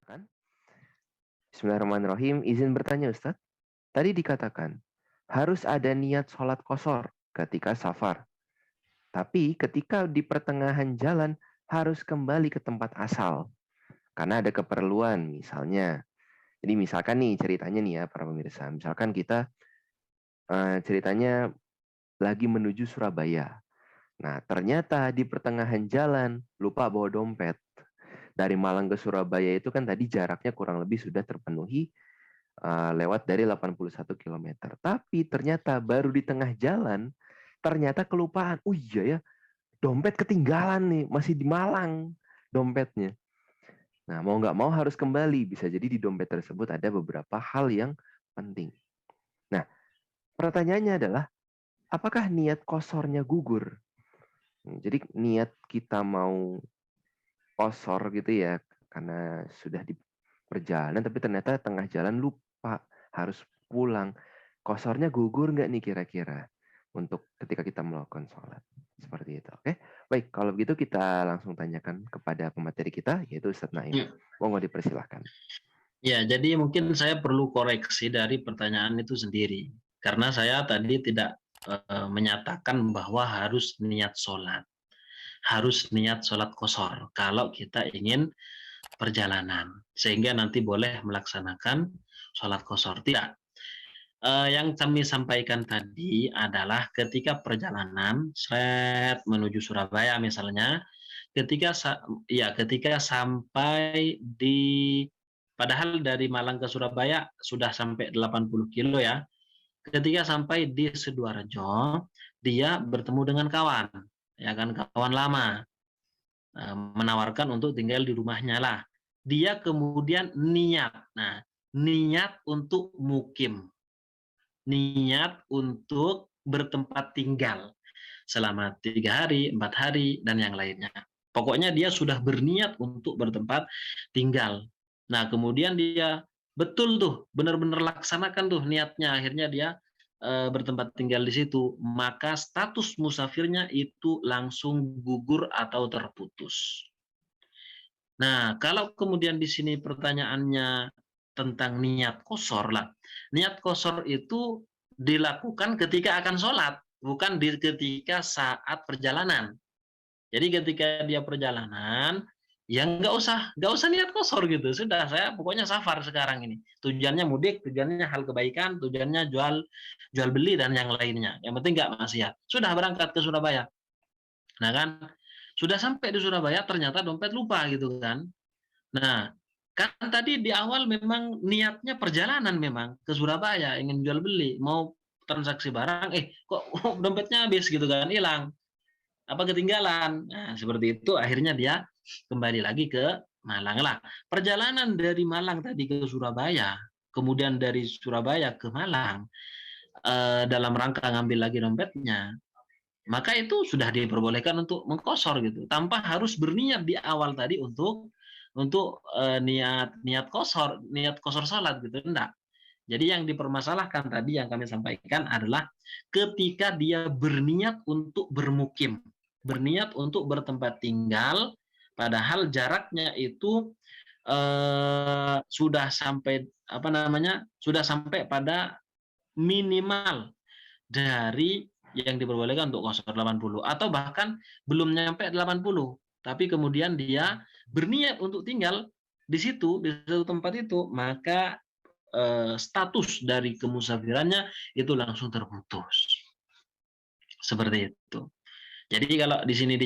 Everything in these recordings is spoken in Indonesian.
Kan? Bismillahirrahmanirrahim. Izin bertanya Ustadz. Tadi dikatakan harus ada niat sholat qashar ketika safar. Tapi ketika di pertengahan jalan harus kembali ke tempat asal. Karena ada keperluan misalnya. Jadi misalkan nih ceritanya nih ya para pemirsa. Misalkan kita ceritanya lagi menuju Surabaya. Nah ternyata di pertengahan jalan lupa bawa dompet. Dari Malang ke Surabaya itu kan tadi jaraknya kurang lebih sudah terpenuhi lewat dari 81 kilometer. Tapi ternyata baru di tengah jalan, ternyata kelupaan. Oh iya ya, dompet ketinggalan nih, masih di Malang dompetnya. Nah, mau nggak mau harus kembali. Bisa jadi di dompet tersebut ada beberapa hal yang penting. Nah, pertanyaannya adalah, apakah niat kosornya gugur? Jadi niat kita mau kosor gitu ya, karena sudah di perjalanan, tapi ternyata tengah jalan lupa harus pulang. Kosornya gugur nggak nih kira-kira untuk ketika kita melakukan sholat? Seperti itu. Oke, baik. Kalau begitu kita langsung tanyakan kepada pemateri kita, yaitu Ustadz Naim. Monggo dipersilahkan. Ya, jadi mungkin saya perlu koreksi dari pertanyaan itu sendiri. Karena saya tadi tidak menyatakan bahwa harus niat sholat. Harus niat sholat qashar kalau kita ingin perjalanan. Sehingga nanti boleh melaksanakan sholat qashar. Tidak. Yang kami sampaikan tadi adalah ketika perjalanan menuju Surabaya misalnya, ketika sampai di, padahal dari Malang ke Surabaya sudah sampai 80 kilo ya. Ketika sampai di Sidoarjo, dia bertemu dengan kawan, ya kan, kawan lama, menawarkan untuk tinggal di rumahnya lah. Dia kemudian niat, niat untuk mukim, niat untuk bertempat tinggal selama 3 hari, 4 hari, dan yang lainnya. Pokoknya dia sudah berniat untuk bertempat tinggal. Nah, kemudian dia betul tuh, benar-benar laksanakan tuh niatnya. Akhirnya dia bertempat tinggal di situ. Maka status musafirnya itu langsung gugur atau terputus. Nah, kalau kemudian di sini pertanyaannya tentang niat qashar lah. Niat qashar itu dilakukan ketika akan sholat, bukan ketika saat perjalanan. Jadi ketika dia perjalanan, ya nggak usah niat qashar gitu. Sudah, saya pokoknya safar sekarang ini. Tujuannya mudik, tujuannya hal kebaikan, tujuannya jual beli dan yang lainnya. Yang penting nggak maksiat. Sudah berangkat ke Surabaya. Nah kan, sudah sampai di Surabaya ternyata dompet lupa gitu kan. Nah, kan tadi di awal memang niatnya perjalanan memang ke Surabaya, ingin jual beli, mau transaksi barang, kok dompetnya habis gitu kan, hilang, apa ketinggalan. Nah, seperti itu akhirnya dia kembali lagi ke Malang lah. Perjalanan dari Malang tadi ke Surabaya, kemudian dari Surabaya ke Malang, dalam rangka ngambil lagi dompetnya, maka itu sudah diperbolehkan untuk mengkosor gitu, tanpa harus berniat di awal tadi untuk niat kosor salat gitu, enggak. Jadi yang dipermasalahkan tadi yang kami sampaikan adalah ketika dia berniat untuk bermukim, berniat untuk bertempat tinggal, padahal jaraknya itu sudah sampai sudah sampai pada minimal dari yang diperbolehkan untuk qashar 80 atau bahkan belum nyampe 80, tapi kemudian dia berniat untuk tinggal di situ, di satu tempat itu, maka status dari kemusafirannya itu langsung terputus. Seperti itu. Jadi kalau di sini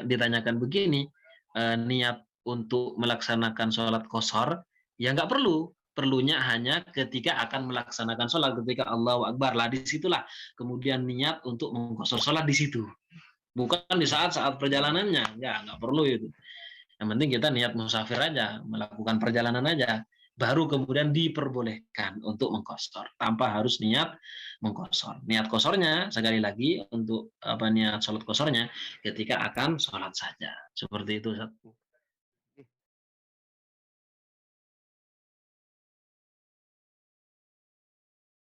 ditanyakan begini, niat untuk melaksanakan sholat qashar, ya nggak perlu. Perlunya hanya ketika akan melaksanakan sholat, ketika Allahu Akbar lah, disitulah kemudian niat untuk mengqashar sholat di situ. Bukan di saat-saat perjalanannya, nggak perlu itu. Yang penting kita niat musafir aja, melakukan perjalanan aja, baru kemudian diperbolehkan untuk mengqashar tanpa harus niat mengqashar. Niat qasharnya sekali lagi untuk niat sholat qasharnya ketika akan sholat saja. Seperti itu.